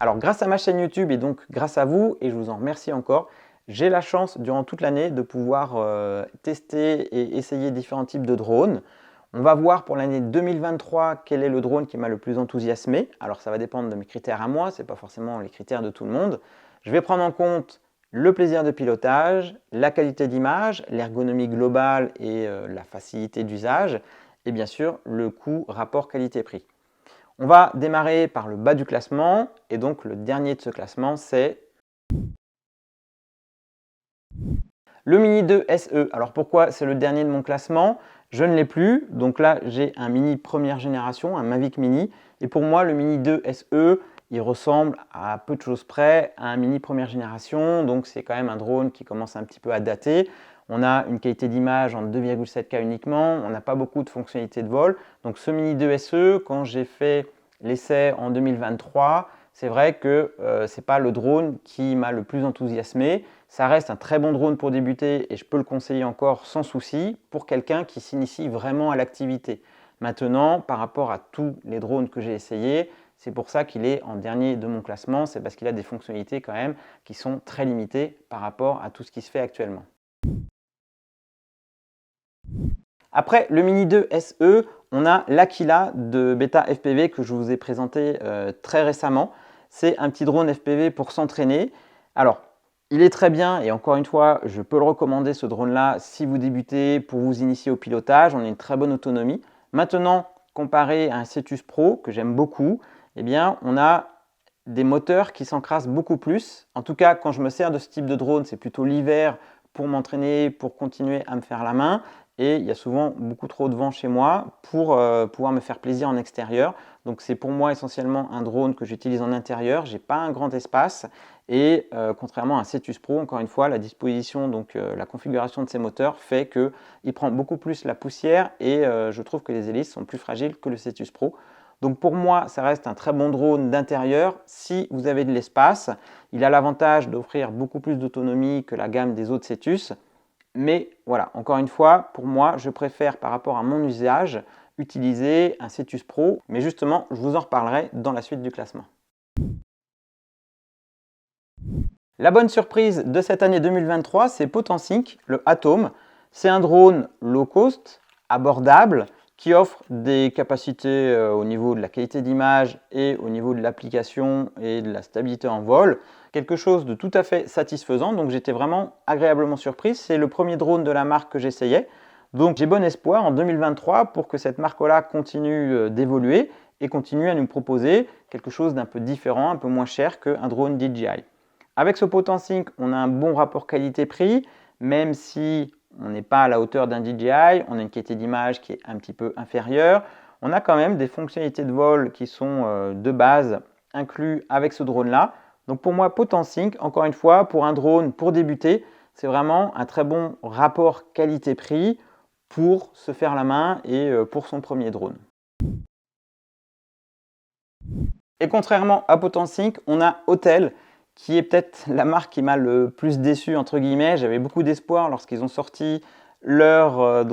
Alors grâce à ma chaîne YouTube et donc grâce à vous, et je vous en remercie encore, j'ai la chance durant toute l'année de pouvoir tester et essayer différents types de drones. On va voir pour l'année 2023 quel est le drone qui m'a le plus enthousiasmé. Alors ça va dépendre de mes critères à moi, ce n'est pas forcément les critères de tout le monde. Je vais prendre en compte le plaisir de pilotage, la qualité d'image, l'ergonomie globale et la facilité d'usage, et bien sûr le coût rapport qualité-prix. On va démarrer par le bas du classement, et donc le dernier de ce classement, c'est le Mini 2 SE. Alors pourquoi c'est le dernier de mon classement? Je ne l'ai plus, donc là j'ai un Mini première génération, un Mavic Mini, et pour moi le Mini 2 SE, il ressemble à peu de choses près à un Mini première génération, donc c'est quand même un drone qui commence un petit peu à dater. On a une qualité d'image en 2,7K uniquement, on n'a pas beaucoup de fonctionnalités de vol. Donc ce Mini 2 SE, quand j'ai fait l'essai en 2023, c'est vrai que ce n'est pas le drone qui m'a le plus enthousiasmé. Ça reste un très bon drone pour débuter et je peux le conseiller encore sans souci pour quelqu'un qui s'initie vraiment à l'activité. Maintenant, par rapport à tous les drones que j'ai essayés, c'est pour ça qu'il est en dernier de mon classement, c'est parce qu'il a des fonctionnalités quand même qui sont très limitées par rapport à tout ce qui se fait actuellement. Après le Mini 2 SE, on a l'Aquila de Beta FPV que je vous ai présenté très récemment. C'est un petit drone FPV pour s'entraîner. Alors, il est très bien et encore une fois, je peux le recommander ce drone-là si vous débutez pour vous initier au pilotage. On a une très bonne autonomie. Maintenant, comparé à un Cetus Pro que j'aime beaucoup, eh bien, on a des moteurs qui s'encrassent beaucoup plus. En tout cas, quand je me sers de ce type de drone, c'est plutôt l'hiver pour m'entraîner, pour continuer à me faire la main. Et il y a souvent beaucoup trop de vent chez moi pour pouvoir me faire plaisir en extérieur. Donc c'est pour moi essentiellement un drone que j'utilise en intérieur. Je n'ai pas un grand espace et contrairement à un Cetus Pro, encore une fois, la disposition, donc la configuration de ces moteurs fait qu'il prend beaucoup plus la poussière et je trouve que les hélices sont plus fragiles que le Cetus Pro. Donc pour moi, ça reste un très bon drone d'intérieur si vous avez de l'espace. Il a l'avantage d'offrir beaucoup plus d'autonomie que la gamme des autres Cetus. Mais voilà, encore une fois, pour moi, je préfère par rapport à mon usage utiliser un Cetus Pro. Mais justement, je vous en reparlerai dans la suite du classement. La bonne surprise de cette année 2023, c'est Potensync, le Atom. C'est un drone low cost, abordable, qui offre des capacités au niveau de la qualité d'image et au niveau de l'application et de la stabilité en vol. Quelque chose de tout à fait satisfaisant, donc j'étais vraiment agréablement surpris. C'est le premier drone de la marque que j'essayais. Donc j'ai bon espoir en 2023 pour que cette marque-là continue d'évoluer et continue à nous proposer quelque chose d'un peu différent, un peu moins cher qu'un drone DJI. Avec ce Potensync, on a un bon rapport qualité-prix, même si on n'est pas à la hauteur d'un DJI, on a une qualité d'image qui est un petit peu inférieure. On a quand même des fonctionnalités de vol qui sont de base inclus avec ce drone-là. Donc pour moi, Potensync, encore une fois, pour un drone pour débuter, c'est vraiment un très bon rapport qualité-prix pour se faire la main et pour son premier drone. Et contrairement à Potensync, on a Autel, qui est peut-être la marque qui m'a le plus déçu entre guillemets. J'avais beaucoup d'espoir lorsqu'ils ont sorti leur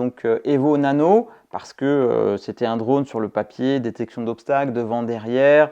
Evo Nano parce que c'était un drone sur le papier, détection d'obstacles devant, derrière,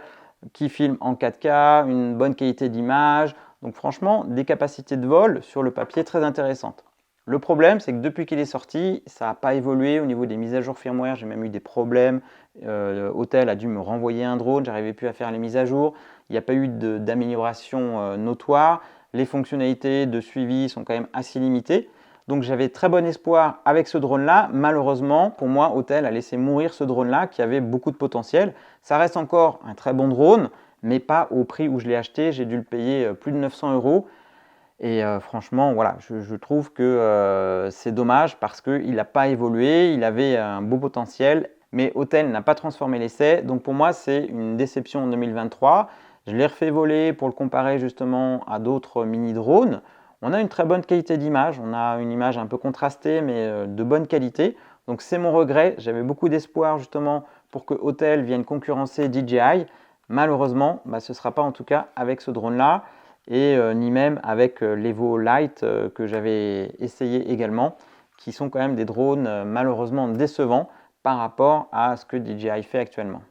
qui filme en 4K, une bonne qualité d'image. Donc franchement, des capacités de vol sur le papier très intéressantes. Le problème, c'est que depuis qu'il est sorti, ça n'a pas évolué au niveau des mises à jour firmware. J'ai même eu des problèmes. Autel a dû me renvoyer un drone, j'arrivais plus à faire les mises à jour. Il n'y a pas eu d'amélioration notoire. Les fonctionnalités de suivi sont quand même assez limitées. Donc j'avais très bon espoir avec ce drone-là. Malheureusement, pour moi, Autel a laissé mourir ce drone-là qui avait beaucoup de potentiel. Ça reste encore un très bon drone, mais pas au prix où je l'ai acheté. J'ai dû le payer plus de 900 €. Et franchement, voilà, je trouve que c'est dommage parce qu'il n'a pas évolué, il avait un beau potentiel, mais Autel n'a pas transformé l'essai. Donc pour moi, c'est une déception en 2023. Je l'ai refait voler pour le comparer justement à d'autres mini-drones. On a une très bonne qualité d'image, on a une image un peu contrastée, mais de bonne qualité. Donc c'est mon regret, j'avais beaucoup d'espoir justement pour que Autel vienne concurrencer DJI. Malheureusement, ce ne sera pas en tout cas avec ce drone-là et ni même avec l'Evo Lite que j'avais essayé également, qui sont quand même des drones malheureusement décevants par rapport à ce que DJI fait actuellement.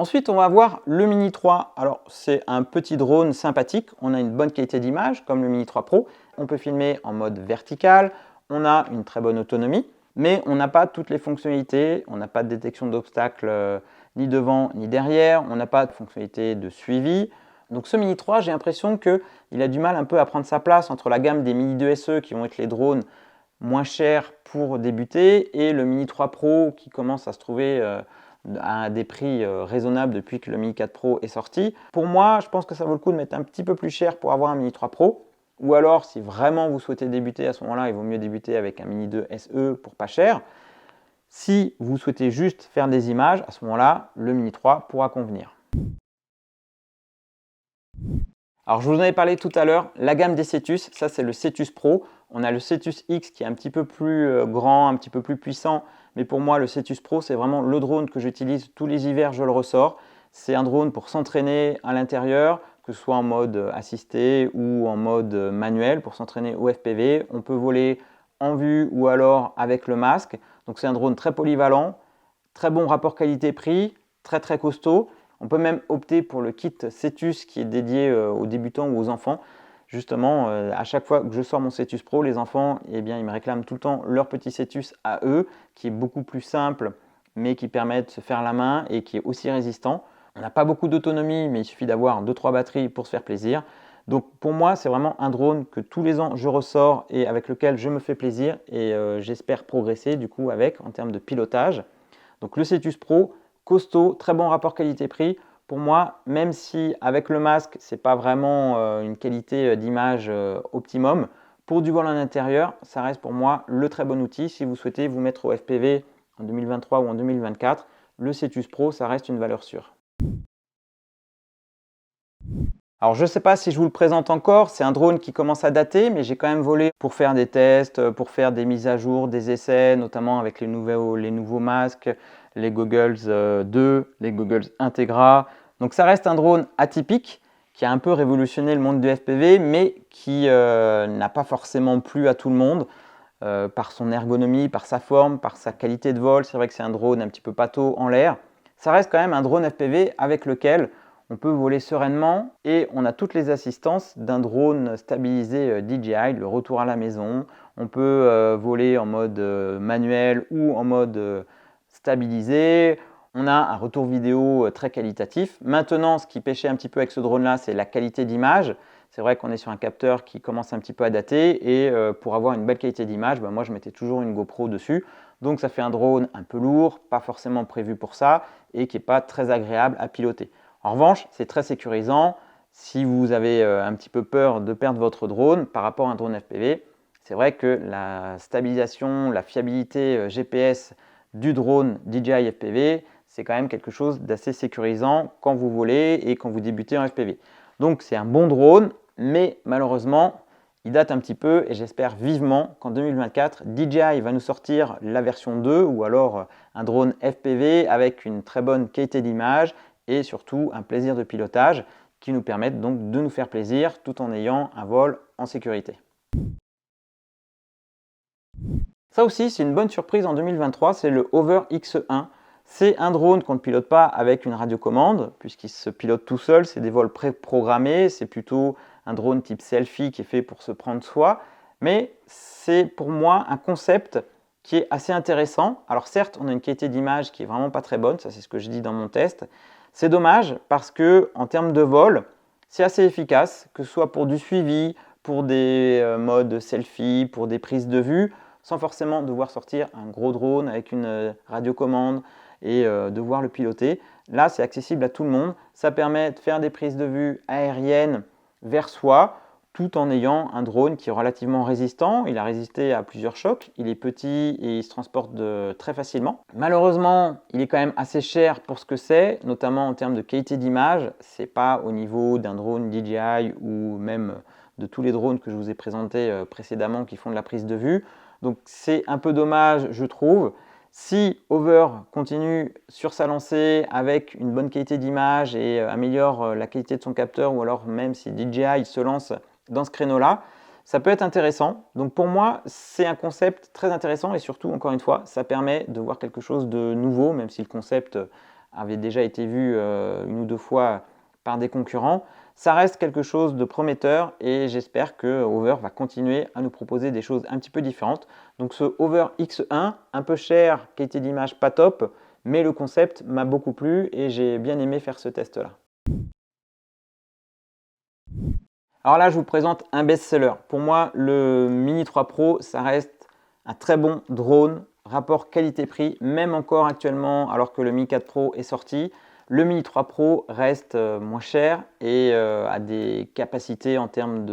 Ensuite, on va voir le Mini 3. Alors, c'est un petit drone sympathique. On a une bonne qualité d'image, comme le Mini 3 Pro. On peut filmer en mode vertical. On a une très bonne autonomie, mais on n'a pas toutes les fonctionnalités. On n'a pas de détection d'obstacles ni devant ni derrière. On n'a pas de fonctionnalité de suivi. Donc ce Mini 3, j'ai l'impression qu'il a du mal un peu à prendre sa place entre la gamme des Mini 2 SE qui vont être les drones moins chers pour débuter et le Mini 3 Pro qui commence à se trouver à des prix raisonnables depuis que le Mini 4 Pro est sorti. Pour moi, je pense que ça vaut le coup de mettre un petit peu plus cher pour avoir un Mini 3 Pro. Ou alors, si vraiment vous souhaitez débuter à ce moment-là, il vaut mieux débuter avec un Mini 2 SE pour pas cher. Si vous souhaitez juste faire des images, à ce moment-là, le Mini 3 pourra convenir. Alors, je vous en avais parlé tout à l'heure, la gamme des Cetus, ça c'est le Cetus Pro. On a le Cetus X qui est un petit peu plus grand, un petit peu plus puissant. Mais pour moi, le Cetus Pro, c'est vraiment le drone que j'utilise tous les hivers, je le ressors. C'est un drone pour s'entraîner à l'intérieur, que ce soit en mode assisté ou en mode manuel, pour s'entraîner au FPV. On peut voler en vue ou alors avec le masque. Donc c'est un drone très polyvalent, très bon rapport qualité-prix, très costaud. On peut même opter pour le kit Cetus qui est dédié aux débutants ou aux enfants. Justement, à chaque fois que je sors mon Cetus Pro, les enfants, eh bien, ils me réclament tout le temps leur petit Cetus à eux, qui est beaucoup plus simple, mais qui permet de se faire la main et qui est aussi résistant. On n'a pas beaucoup d'autonomie, mais il suffit d'avoir 2-3 batteries pour se faire plaisir. Donc pour moi, c'est vraiment un drone que tous les ans je ressors et avec lequel je me fais plaisir et j'espère progresser du coup avec en termes de pilotage. Donc le Cetus Pro, costaud, très bon rapport qualité-prix. Pour moi, même si avec le masque, ce n'est pas vraiment une qualité d'image optimum, pour du vol en intérieur, ça reste pour moi le très bon outil. Si vous souhaitez vous mettre au FPV en 2023 ou en 2024, le Cetus Pro, ça reste une valeur sûre. Alors je ne sais pas si je vous le présente encore, c'est un drone qui commence à dater, mais j'ai quand même volé pour faire des tests, pour faire des mises à jour, des essais, notamment avec les nouveaux masques, les Goggles 2, les Goggles Integra. Donc ça reste un drone atypique qui a un peu révolutionné le monde du FPV, mais qui n'a pas forcément plu à tout le monde par son ergonomie, par sa forme, par sa qualité de vol. C'est vrai que c'est un drone un petit peu pâteau en l'air. Ça reste quand même un drone FPV avec lequel on peut voler sereinement et on a toutes les assistances d'un drone stabilisé DJI, le retour à la maison. On peut voler en mode manuel ou en mode stabilisé. On a un retour vidéo très qualitatif. Maintenant, ce qui pêchait un petit peu avec ce drone-là, c'est la qualité d'image. C'est vrai qu'on est sur un capteur qui commence un petit peu à dater et pour avoir une belle qualité d'image, moi je mettais toujours une GoPro dessus. Donc ça fait un drone un peu lourd, pas forcément prévu pour ça et qui n'est pas très agréable à piloter. En revanche, c'est très sécurisant. Si vous avez un petit peu peur de perdre votre drone par rapport à un drone FPV, c'est vrai que la stabilisation, la fiabilité GPS du drone DJI FPV, c'est quand même quelque chose d'assez sécurisant quand vous volez et quand vous débutez en FPV. Donc c'est un bon drone, mais malheureusement, il date un petit peu et j'espère vivement qu'en 2024, DJI va nous sortir la version 2 ou alors un drone FPV avec une très bonne qualité d'image et surtout un plaisir de pilotage qui nous permettent donc de nous faire plaisir tout en ayant un vol en sécurité. Ça aussi, c'est une bonne surprise en 2023, c'est le Hover X1. C'est un drone qu'on ne pilote pas avec une radiocommande, puisqu'il se pilote tout seul, c'est des vols pré-programmés, c'est plutôt un drone type selfie qui est fait pour se prendre soi, mais c'est pour moi un concept qui est assez intéressant. Alors certes, on a une qualité d'image qui est vraiment pas très bonne, ça c'est ce que je dis dans mon test. C'est dommage parce que en termes de vol, c'est assez efficace, que ce soit pour du suivi, pour des modes selfie, pour des prises de vue, sans forcément devoir sortir un gros drone avec une radiocommande et devoir le piloter. Là, c'est accessible à tout le monde. Ça permet de faire des prises de vue aériennes vers soi, tout en ayant un drone qui est relativement résistant. Il a résisté à plusieurs chocs, il est petit et il se transporte très facilement. Malheureusement, il est quand même assez cher pour ce que c'est, notamment en termes de qualité d'image. Ce n'est pas au niveau d'un drone DJI ou même de tous les drones que je vous ai présentés précédemment qui font de la prise de vue. Donc c'est un peu dommage, je trouve. Si Hover continue sur sa lancée avec une bonne qualité d'image et améliore la qualité de son capteur, ou alors même si DJI se lance dans ce créneau-là, ça peut être intéressant. Donc pour moi, c'est un concept très intéressant et surtout, encore une fois, ça permet de voir quelque chose de nouveau, même si le concept avait déjà été vu une ou deux fois par des concurrents. Ça reste quelque chose de prometteur et j'espère que Hover va continuer à nous proposer des choses un petit peu différentes. Donc ce Hover X1, un peu cher, qualité d'image pas top, mais le concept m'a beaucoup plu et j'ai bien aimé faire ce test-là. Alors là, je vous présente un best-seller. Pour moi, le Mini 3 Pro, ça reste un très bon drone, rapport qualité-prix, même encore actuellement, alors que le Mini 4 Pro est sorti. Le Mini 3 Pro reste moins cher et a des capacités en termes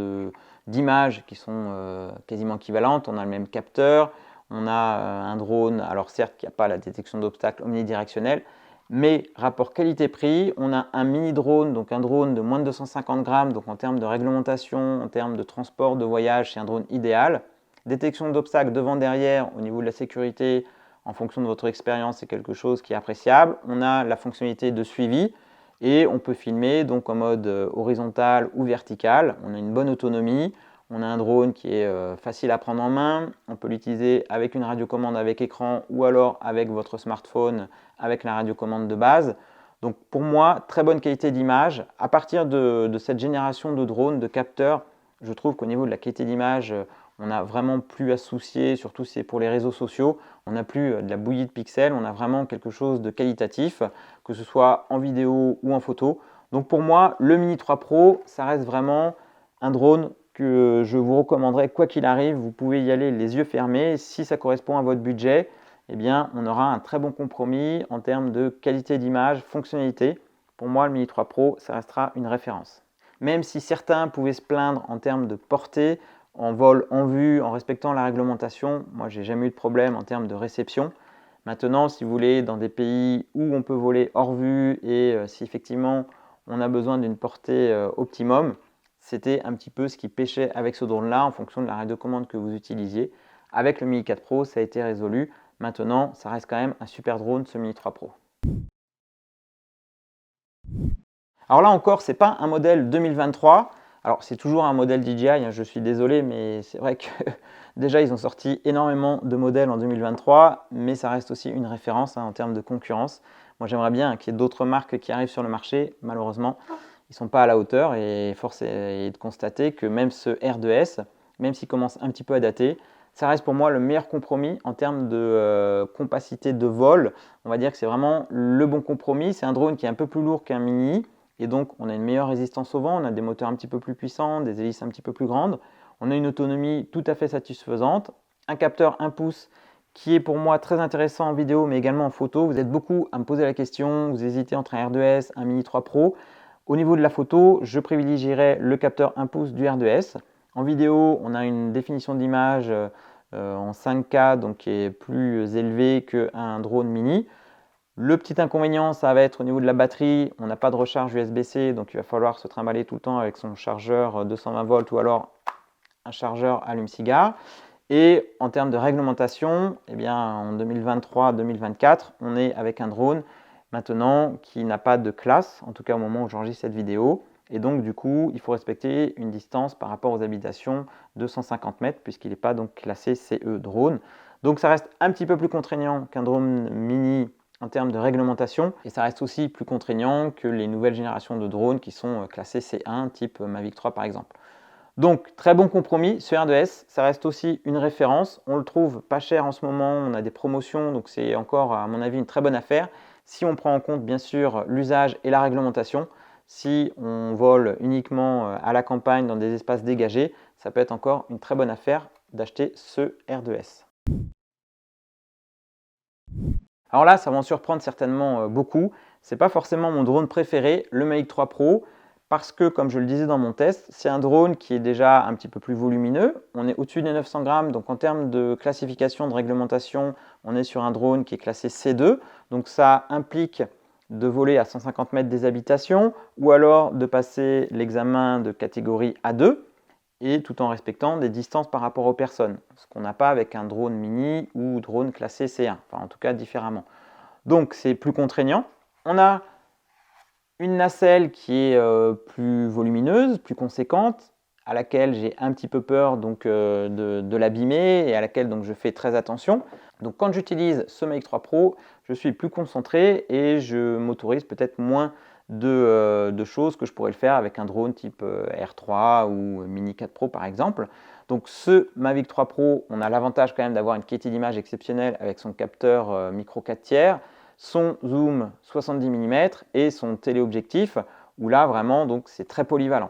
d'image qui sont quasiment équivalentes. On a le même capteur, on a un drone, alors certes, qui n'a pas la détection d'obstacles omnidirectionnelle, mais rapport qualité-prix, on a un mini drone, donc un drone de moins de 250 grammes, donc en termes de réglementation, en termes de transport, de voyage, c'est un drone idéal. Détection d'obstacles devant, derrière, au niveau de la sécurité, en fonction de votre expérience, c'est quelque chose qui est appréciable. On a la fonctionnalité de suivi et on peut filmer donc en mode horizontal ou vertical. On a une bonne autonomie. On a un drone qui est facile à prendre en main. On peut l'utiliser avec une radiocommande avec écran ou alors avec votre smartphone avec la radiocommande de base. Donc pour moi, très bonne qualité d'image. À partir de cette génération de drones, de capteurs, je trouve qu'au niveau de la qualité d'image, on n'a vraiment plus à se soucier, surtout si c'est pour les réseaux sociaux. On n'a plus de la bouillie de pixels, on a vraiment quelque chose de qualitatif, que ce soit en vidéo ou en photo. Donc pour moi, le Mini 3 Pro, ça reste vraiment un drone que je vous recommanderais quoi qu'il arrive. Vous pouvez y aller les yeux fermés. Si ça correspond à votre budget, eh bien, on aura un très bon compromis en termes de qualité d'image, fonctionnalité. Pour moi, le Mini 3 Pro, ça restera une référence. Même si certains pouvaient se plaindre en termes de portée, en vol, en vue, en respectant la réglementation, moi, j'ai jamais eu de problème en termes de réception. Maintenant, si vous voulez, dans des pays où on peut voler hors vue et si effectivement on a besoin d'une portée optimum, c'était un petit peu ce qui pêchait avec ce drone-là en fonction de la radiocommande que vous utilisiez. Avec le Mini 4 Pro, ça a été résolu. Maintenant, ça reste quand même un super drone, ce Mini 3 Pro. Alors là encore, ce n'est pas un modèle 2023. Alors c'est toujours un modèle DJI, hein, je suis désolé, mais c'est vrai que déjà ils ont sorti énormément de modèles en 2023, mais ça reste aussi une référence en termes de concurrence. Moi j'aimerais bien qu'il y ait d'autres marques qui arrivent sur le marché. Malheureusement, ils ne sont pas à la hauteur et force est de constater que même ce R2S, même s'il commence un petit peu à dater, ça reste pour moi le meilleur compromis en termes de capacité de vol. On va dire que c'est vraiment le bon compromis. C'est un drone qui est un peu plus lourd qu'un Mini et donc on a une meilleure résistance au vent, on a des moteurs un petit peu plus puissants, des hélices un petit peu plus grandes. On a une autonomie tout à fait satisfaisante, un capteur 1 pouce qui est pour moi très intéressant en vidéo mais également en photo. Vous êtes beaucoup à me poser la question, vous hésitez entre un R2S, un Mini 3 Pro. Au niveau de la photo, je privilégierais le capteur 1 pouce du R2S. En vidéo, on a une définition d'image en 5K, donc qui est plus élevée qu'un drone mini. Le petit inconvénient, ça va être au niveau de la batterie, on n'a pas de recharge USB-C, donc il va falloir se trimballer tout le temps avec son chargeur 220 volts ou alors un chargeur allume-cigare. Et en termes de réglementation, eh bien, en 2023-2024, on est avec un drone maintenant qui n'a pas de classe, en tout cas au moment où j'enregistre cette vidéo. Et donc du coup, il faut respecter une distance par rapport aux habitations de 150 mètres puisqu'il n'est pas donc classé CE drone. Donc ça reste un petit peu plus contraignant qu'un drone mini en termes de réglementation et ça reste aussi plus contraignant que les nouvelles générations de drones qui sont classés C1 type Mavic 3 par exemple. Donc, très bon compromis. Ce R2S, ça reste aussi une référence. On le trouve pas cher en ce moment. On a des promotions, donc c'est encore, à mon avis, une très bonne affaire. Si on prend en compte, bien sûr, l'usage et la réglementation, si on vole uniquement à la campagne dans des espaces dégagés, ça peut être encore une très bonne affaire d'acheter ce R2S. Alors là, ça va en surprendre certainement beaucoup. Ce n'est pas forcément mon drone préféré, le Mavic 3 Pro. Parce que, comme je le disais dans mon test, c'est un drone qui est déjà un petit peu plus volumineux. On est au-dessus des 900 grammes, donc en termes de classification, de réglementation, on est sur un drone qui est classé C2. Donc ça implique de voler à 150 mètres des habitations ou alors de passer l'examen de catégorie A2 et tout en respectant des distances par rapport aux personnes. Ce qu'on n'a pas avec un drone mini ou drone classé C1, enfin en tout cas différemment. Donc c'est plus contraignant. On a une nacelle qui est plus volumineuse, plus conséquente, à laquelle j'ai un petit peu peur donc, de l'abîmer et à laquelle donc, je fais très attention. Donc quand j'utilise ce Mavic 3 Pro, je suis plus concentré et je m'autorise peut-être moins de choses que je pourrais le faire avec un drone type R3 ou Mini 4 Pro par exemple. Donc ce Mavic 3 Pro, on a l'avantage quand même d'avoir une qualité d'image exceptionnelle avec son capteur micro 4 tiers, son zoom 70 mm et son téléobjectif où là vraiment donc c'est très polyvalent.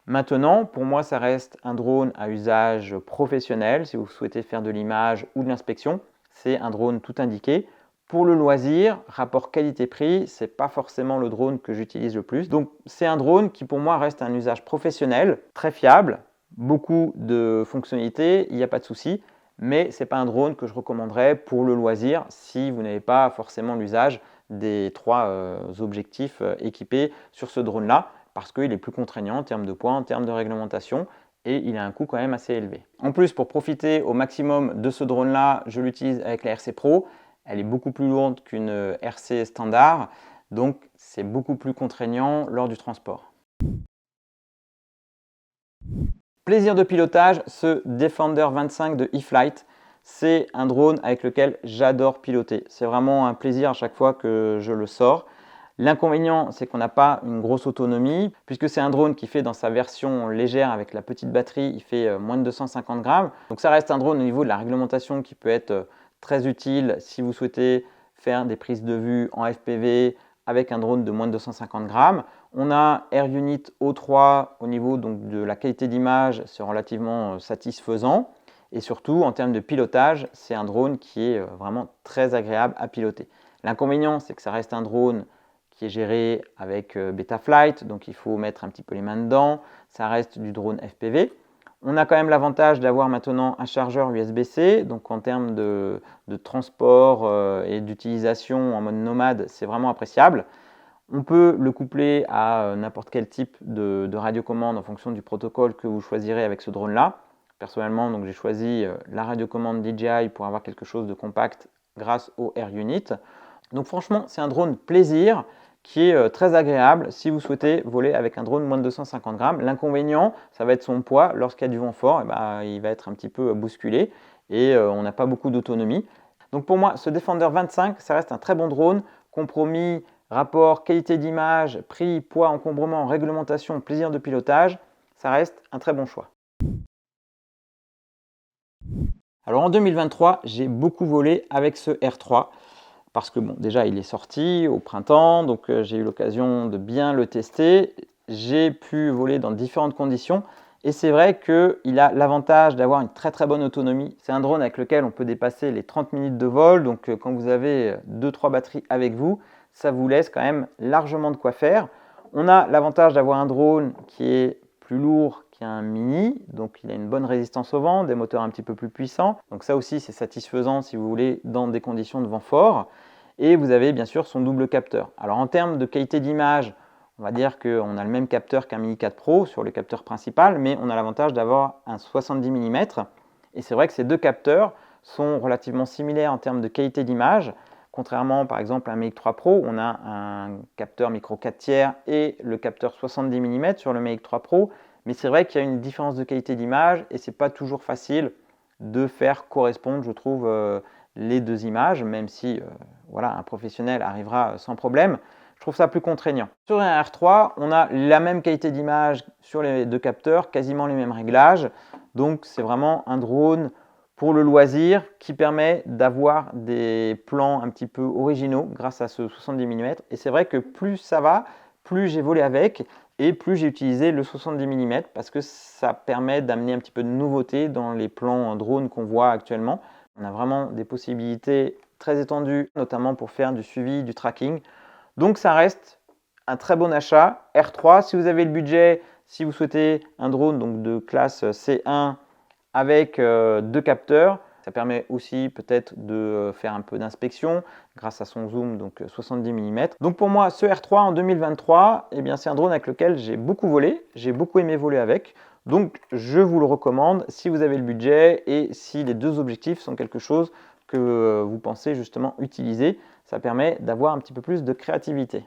Maintenant, pour moi, ça reste un drone à usage professionnel. Si vous souhaitez faire de l'image ou de l'inspection, c'est un drone tout indiqué. Pour le loisir, rapport qualité-prix, ce n'est pas forcément le drone que j'utilise le plus. Donc, c'est un drone qui pour moi reste un usage professionnel, très fiable, beaucoup de fonctionnalités, il n'y a pas de souci. Mais ce n'est pas un drone que je recommanderais pour le loisir si vous n'avez pas forcément l'usage des trois objectifs équipés sur ce drone-là, parce qu'il est plus contraignant en termes de poids, en termes de réglementation, et il a un coût quand même assez élevé. En plus, pour profiter au maximum de ce drone-là, je l'utilise avec la RC Pro. Elle est beaucoup plus lourde qu'une RC standard, donc c'est beaucoup plus contraignant lors du transport. Plaisir de pilotage, ce Defender 25 de eFlight, c'est un drone avec lequel j'adore piloter. C'est vraiment un plaisir à chaque fois que je le sors. L'inconvénient, c'est qu'on n'a pas une grosse autonomie, puisque c'est un drone qui fait dans sa version légère avec la petite batterie, il fait moins de 250 grammes. Donc ça reste un drone au niveau de la réglementation qui peut être très utile si vous souhaitez faire des prises de vue en FPV avec un drone de moins de 250 grammes. On a AirUnit O3 au niveau donc, de la qualité d'image, c'est relativement satisfaisant. Et surtout, en termes de pilotage, c'est un drone qui est vraiment très agréable à piloter. L'inconvénient, c'est que ça reste un drone qui est géré avec Betaflight, donc il faut mettre un petit peu les mains dedans. Ça reste du drone FPV. On a quand même l'avantage d'avoir maintenant un chargeur USB-C, donc en termes de transport et d'utilisation en mode nomade, c'est vraiment appréciable. On peut le coupler à n'importe quel type de radiocommande en fonction du protocole que vous choisirez avec ce drone-là. Personnellement, donc j'ai choisi la radiocommande DJI pour avoir quelque chose de compact grâce au AirUnit. Donc franchement, c'est un drone plaisir qui est très agréable si vous souhaitez voler avec un drone moins de 250 grammes. L'inconvénient, ça va être son poids. Lorsqu'il y a du vent fort, il va être un petit peu bousculé et on n'a pas beaucoup d'autonomie. Donc pour moi, ce Defender 25, ça reste un très bon drone. Compromis, rapport, qualité d'image, prix, poids, encombrement, réglementation, plaisir de pilotage, ça reste un très bon choix. Alors en 2023, j'ai beaucoup volé avec ce R3. Parce que bon, déjà il est sorti au printemps, donc j'ai eu l'occasion de bien le tester. J'ai pu voler dans différentes conditions et c'est vrai qu'il a l'avantage d'avoir une très très bonne autonomie. C'est un drone avec lequel on peut dépasser les 30 minutes de vol, donc quand vous avez 2-3 batteries avec vous, ça vous laisse quand même largement de quoi faire. On a l'avantage d'avoir un drone qui est plus lourd qu'un mini, donc il a une bonne résistance au vent, des moteurs un petit peu plus puissants. Donc ça aussi c'est satisfaisant si vous voulez dans des conditions de vent fort. Et vous avez bien sûr son double capteur. Alors en termes de qualité d'image, on va dire qu'on a le même capteur qu'un Mini 4 Pro sur le capteur principal, mais on a l'avantage d'avoir un 70 mm. Et c'est vrai que ces deux capteurs sont relativement similaires en termes de qualité d'image. Contrairement par exemple à un Mavic 3 Pro, on a un capteur micro 4 tiers et le capteur 70 mm sur le Mavic 3 Pro. Mais c'est vrai qu'il y a une différence de qualité d'image et ce n'est pas toujours facile de faire correspondre, je trouve, les deux images, même si voilà, un professionnel arrivera sans problème. Je trouve ça plus contraignant. Sur un R3, on a la même qualité d'image sur les deux capteurs, quasiment les mêmes réglages. Donc c'est vraiment un drone pour le loisir qui permet d'avoir des plans un petit peu originaux grâce à ce 70 mm. Et c'est vrai que plus ça va, plus j'ai volé avec et plus j'ai utilisé le 70 mm parce que ça permet d'amener un petit peu de nouveauté dans les plans drone qu'on voit actuellement. On a vraiment des possibilités très étendues, notamment pour faire du suivi, du tracking. Donc ça reste un très bon achat. R3, si vous avez le budget, si vous souhaitez un drone donc de classe C1 avec deux capteurs, ça permet aussi peut-être de faire un peu d'inspection grâce à son zoom, donc 70 mm. Donc pour moi, ce R3 en 2023, eh bien, c'est un drone avec lequel j'ai beaucoup volé, j'ai beaucoup aimé voler avec. Donc je vous le recommande si vous avez le budget et si les deux objectifs sont quelque chose que vous pensez justement utiliser. Ça permet d'avoir un petit peu plus de créativité.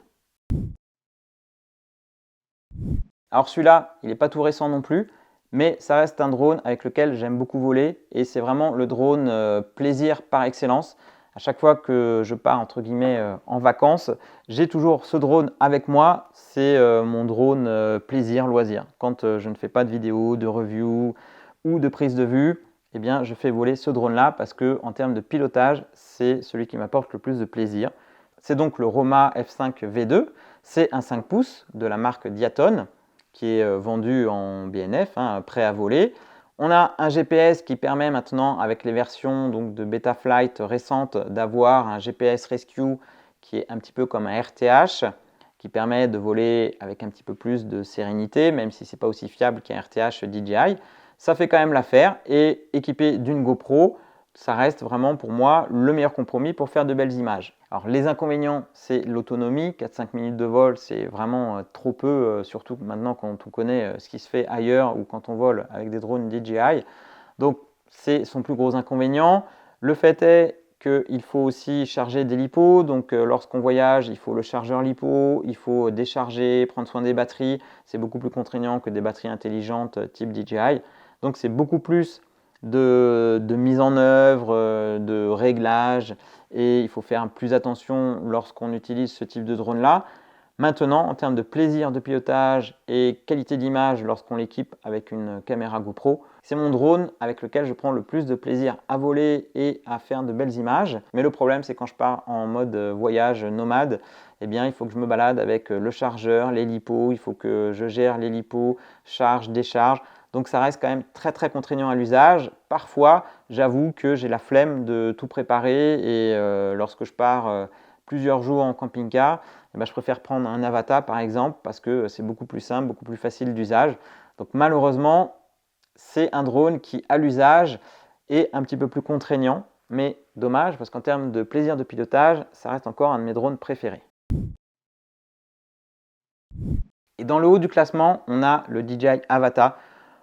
Alors celui-là, il n'est pas tout récent non plus, mais ça reste un drone avec lequel j'aime beaucoup voler et c'est vraiment le drone plaisir par excellence. À chaque fois que je pars entre guillemets en vacances, j'ai toujours ce drone avec moi. C'est mon drone plaisir, loisir. Quand je ne fais pas de vidéo, de review ou de prise de vue, eh bien, je fais voler ce drone-là parce que en termes de pilotage, c'est celui qui m'apporte le plus de plaisir. C'est donc le Roma F5 V2. C'est un 5 pouces de la marque Diaton qui est vendu en BNF, hein, prêt à voler. On a un GPS qui permet maintenant, avec les versions donc, de Betaflight récentes, d'avoir un GPS Rescue qui est un petit peu comme un RTH, qui permet de voler avec un petit peu plus de sérénité, même si ce n'est pas aussi fiable qu'un RTH DJI. Ça fait quand même l'affaire et équipé d'une GoPro, ça reste vraiment pour moi le meilleur compromis pour faire de belles images. Alors les inconvénients, c'est l'autonomie, 4-5 minutes de vol, c'est vraiment trop peu, surtout maintenant quand on connaît ce qui se fait ailleurs ou quand on vole avec des drones DJI. Donc c'est son plus gros inconvénient. Le fait est qu'il faut aussi charger des lipos, donc lorsqu'on voyage, il faut le chargeur lipo, il faut décharger, prendre soin des batteries. C'est beaucoup plus contraignant que des batteries intelligentes type DJI. Donc c'est beaucoup plus de mise en œuvre, de réglage et il faut faire plus attention lorsqu'on utilise ce type de drone-là. Maintenant, en termes de plaisir de pilotage et qualité d'image lorsqu'on l'équipe avec une caméra GoPro, c'est mon drone avec lequel je prends le plus de plaisir à voler et à faire de belles images. Mais le problème, c'est quand je pars en mode voyage nomade, eh bien, il faut que je me balade avec le chargeur, les lipos, il faut que je gère les lipos, charge, décharge. Donc ça reste quand même très très contraignant à l'usage. Parfois, j'avoue que j'ai la flemme de tout préparer et lorsque je pars plusieurs jours en camping-car, eh ben, je préfère prendre un Avata par exemple parce que c'est beaucoup plus simple, beaucoup plus facile d'usage. Donc malheureusement, c'est un drone qui à l'usage est un petit peu plus contraignant, mais dommage parce qu'en termes de plaisir de pilotage, ça reste encore un de mes drones préférés. Et dans le haut du classement, on a le DJI Avata.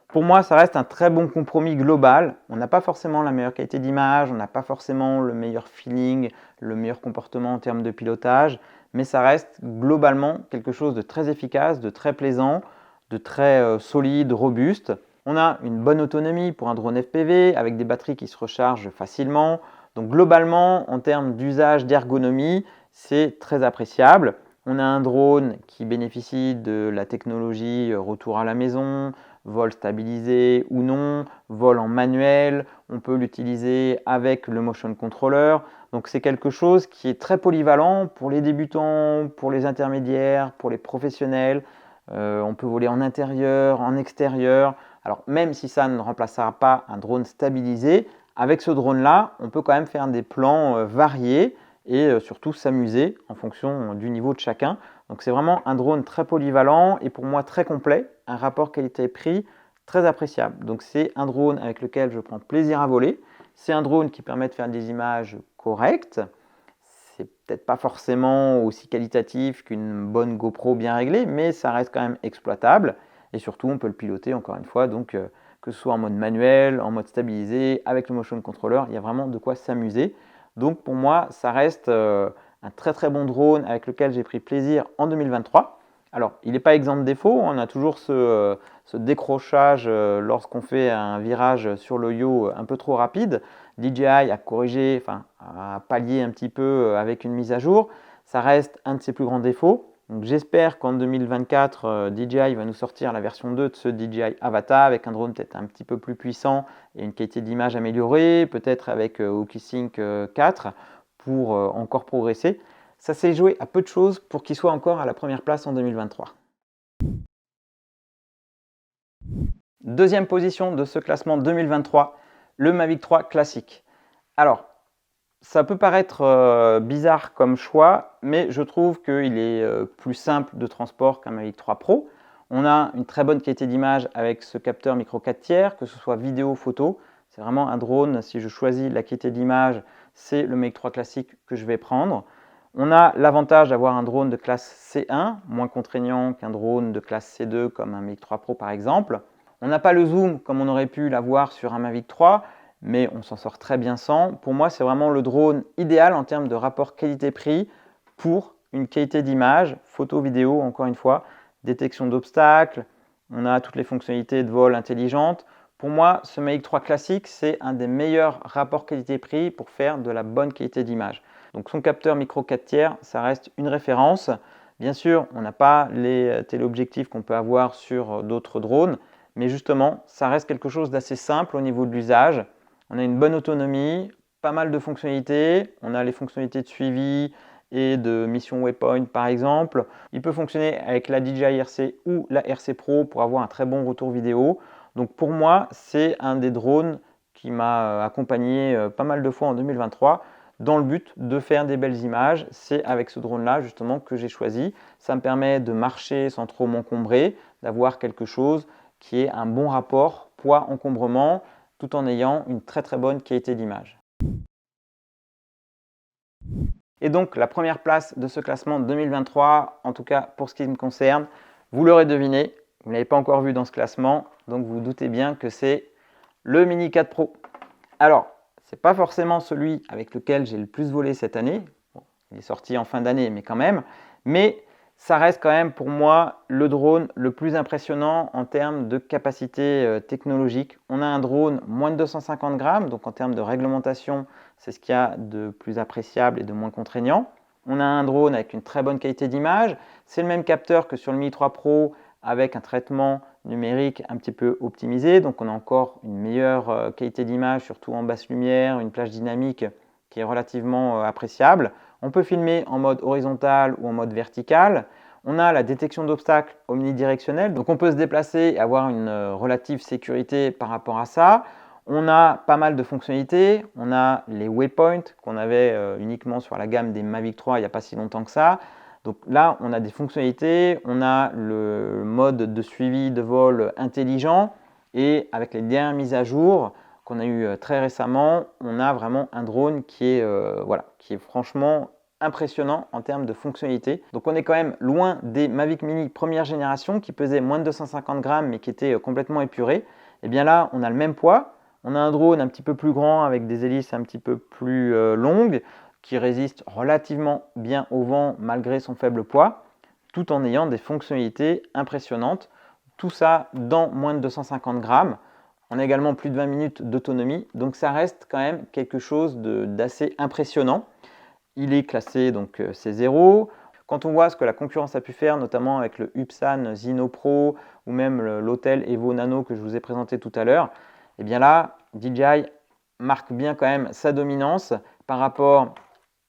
Pour moi, ça reste un très bon compromis global. On n'a pas forcément la meilleure qualité d'image, on n'a pas forcément le meilleur feeling, le meilleur comportement en termes de pilotage, mais ça reste globalement quelque chose de très efficace, de très plaisant, de très solide, robuste. On a une bonne autonomie pour un drone FPV avec des batteries qui se rechargent facilement. Donc globalement, en termes d'usage, d'ergonomie, c'est très appréciable. On a un drone qui bénéficie de la technologie retour à la maison, vol stabilisé ou non, vol en manuel, on peut l'utiliser avec le motion controller. Donc c'est quelque chose qui est très polyvalent pour les débutants, pour les intermédiaires, pour les professionnels. On peut voler en intérieur, en extérieur. Alors même si ça ne remplacera pas un drone stabilisé, avec ce drone-là, on peut quand même faire des plans variés et surtout s'amuser en fonction du niveau de chacun. Donc c'est vraiment un drone très polyvalent et pour moi très complet, un rapport qualité-prix très appréciable. Donc c'est un drone avec lequel je prends plaisir à voler. C'est un drone qui permet de faire des images correctes. C'est peut-être pas forcément aussi qualitatif qu'une bonne GoPro bien réglée, mais ça reste quand même exploitable. Et surtout, on peut le piloter encore une fois, donc que ce soit en mode manuel, en mode stabilisé, avec le motion controller, il y a vraiment de quoi s'amuser. Donc pour moi, ça reste un très très bon drone avec lequel j'ai pris plaisir en 2023. Alors, il n'est pas exempt de défauts, on a toujours ce décrochage lorsqu'on fait un virage sur le yo un peu trop rapide. DJI a corrigé, enfin a pallié un petit peu avec une mise à jour. Ça reste un de ses plus grands défauts. Donc j'espère qu'en 2024, DJI va nous sortir la version 2 de ce DJI Avata avec un drone peut-être un petit peu plus puissant et une qualité d'image améliorée, peut-être avec OcuSync 4 pour encore progresser. Ça s'est joué à peu de choses pour qu'il soit encore à la première place en 2023. Deuxième position de ce classement 2023, le Mavic 3 classique. Alors, ça peut paraître bizarre comme choix, mais je trouve qu'il est plus simple de transport qu'un Mavic 3 Pro. On a une très bonne qualité d'image avec ce capteur micro 4 tiers, que ce soit vidéo, photo. C'est vraiment un drone, si je choisis la qualité d'image, c'est le Mavic 3 classique que je vais prendre. On a l'avantage d'avoir un drone de classe C1, moins contraignant qu'un drone de classe C2 comme un Mavic 3 Pro par exemple. On n'a pas le zoom comme on aurait pu l'avoir sur un Mavic 3, mais on s'en sort très bien sans. Pour moi, c'est vraiment le drone idéal en termes de rapport qualité-prix pour une qualité d'image, photo, vidéo, encore une fois, détection d'obstacles, On a toutes les fonctionnalités de vol intelligentes. Pour moi, ce Mavic 3 classique, c'est un des meilleurs rapports qualité-prix pour faire de la bonne qualité d'image. Donc son capteur micro 4 tiers, ça reste une référence. Bien sûr, on n'a pas les téléobjectifs qu'on peut avoir sur d'autres drones, mais justement, ça reste quelque chose d'assez simple au niveau de l'usage. On a une bonne autonomie, pas mal de fonctionnalités. On a les fonctionnalités de suivi et de mission Waypoint par exemple. Il peut fonctionner avec la DJI RC ou la RC Pro pour avoir un très bon retour vidéo. Donc pour moi, c'est un des drones qui m'a accompagné pas mal de fois en 2023 dans le but de faire des belles images. C'est avec ce drone-là justement que j'ai choisi. Ça me permet de marcher sans trop m'encombrer, d'avoir quelque chose qui est un bon rapport poids-encombrement tout en ayant une très très bonne qualité d'image. Et donc la première place de ce classement 2023, en tout cas pour ce qui me concerne, vous l'aurez deviné, vous ne l'avez pas encore vu dans ce classement, donc vous vous doutez bien que c'est le Mini 4 Pro. Alors, ce n'est pas forcément celui avec lequel j'ai le plus volé cette année. Bon, il est sorti en fin d'année, mais quand même. Mais ça reste quand même pour moi le drone le plus impressionnant en termes de capacité technologique. On a un drone moins de 250 grammes, donc en termes de réglementation, c'est ce qu'il y a de plus appréciable et de moins contraignant. On a un drone avec une très bonne qualité d'image. C'est le même capteur que sur le Mi 3 Pro avec un traitement numérique un petit peu optimisé. Donc on a encore une meilleure qualité d'image, surtout en basse lumière, une plage dynamique qui est relativement appréciable. On peut filmer en mode horizontal ou en mode vertical. On a la détection d'obstacles omnidirectionnelle, donc on peut se déplacer et avoir une relative sécurité par rapport à ça. On a pas mal de fonctionnalités. On a les waypoints qu'on avait uniquement sur la gamme des Mavic 3 il n'y a pas si longtemps que ça. Donc là, on a des fonctionnalités, on a le mode de suivi de vol intelligent et avec les dernières mises à jour qu'on a eu très récemment, on a vraiment un drone qui est franchement impressionnant en termes de fonctionnalités. Donc on est quand même loin des Mavic Mini première génération qui pesaient moins de 250 grammes mais qui étaient complètement épurés. Et bien là, on a le même poids, on a un drone un petit peu plus grand avec des hélices un petit peu plus longues qui résiste relativement bien au vent malgré son faible poids, tout en ayant des fonctionnalités impressionnantes. Tout ça dans moins de 250 grammes. On a également plus de 20 minutes d'autonomie, donc ça reste quand même quelque chose d'assez impressionnant. Il est classé donc C0. Quand on voit ce que la concurrence a pu faire, notamment avec le Upsan Zino Pro ou même l'Autel Evo Nano que je vous ai présenté tout à l'heure, et bien là, DJI marque bien quand même sa dominance par rapport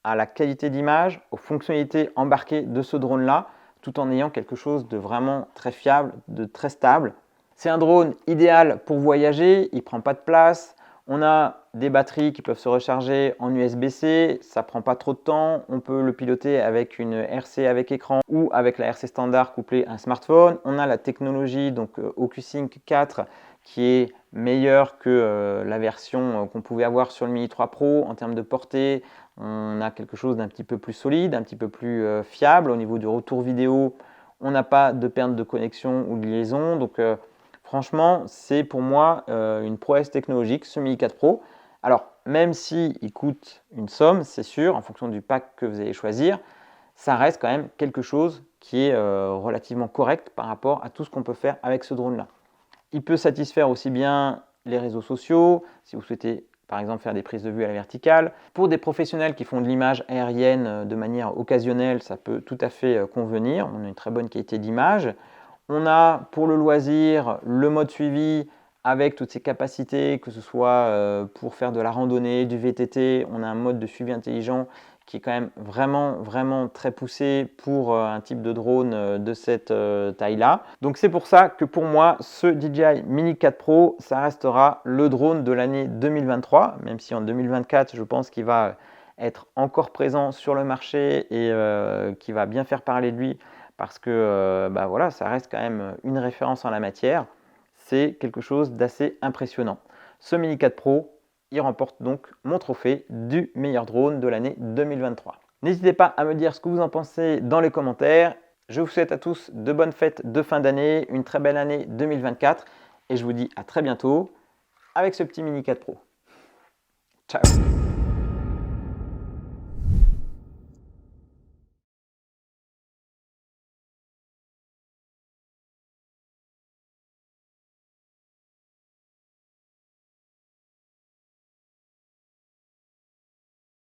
à la qualité d'image, aux fonctionnalités embarquées de ce drone-là, tout en ayant quelque chose de vraiment très fiable, de très stable. C'est un drone idéal pour voyager, il ne prend pas de place. On a des batteries qui peuvent se recharger en USB-C, ça ne prend pas trop de temps. On peut le piloter avec une RC avec écran ou avec la RC standard couplée à un smartphone. On a la technologie donc OcuSync 4 qui est meilleure que la version qu'on pouvait avoir sur le Mini 3 Pro en termes de portée. On a quelque chose d'un petit peu plus solide, un petit peu plus fiable. Au niveau du retour vidéo, on n'a pas de perte de connexion ou de liaison. Donc franchement, c'est pour moi une prouesse technologique, ce Mini 4 Pro. Alors, même s'il coûte une somme, c'est sûr, en fonction du pack que vous allez choisir, ça reste quand même quelque chose qui est relativement correct par rapport à tout ce qu'on peut faire avec ce drone-là. Il peut satisfaire aussi bien les réseaux sociaux, si vous souhaitez par exemple faire des prises de vue à la verticale. Pour des professionnels qui font de l'image aérienne de manière occasionnelle, ça peut tout à fait convenir. On a une très bonne qualité d'image. On a pour le loisir le mode suivi avec toutes ses capacités, que ce soit pour faire de la randonnée, du VTT. On a un mode de suivi intelligent qui est quand même vraiment très poussé pour un type de drone de cette taille-là. Donc c'est pour ça que pour moi, ce DJI Mini 4 Pro, ça restera le drone de l'année 2023, même si en 2024, je pense qu'il va être encore présent sur le marché et qui va bien faire parler de lui parce que voilà, ça reste quand même une référence en la matière. C'est quelque chose d'assez impressionnant. Ce Mini 4 Pro, il remporte donc mon trophée du meilleur drone de l'année 2023. N'hésitez pas à me dire ce que vous en pensez dans les commentaires. Je vous souhaite à tous de bonnes fêtes de fin d'année, une très belle année 2024 et je vous dis à très bientôt avec ce petit Mini 4 Pro. Ciao!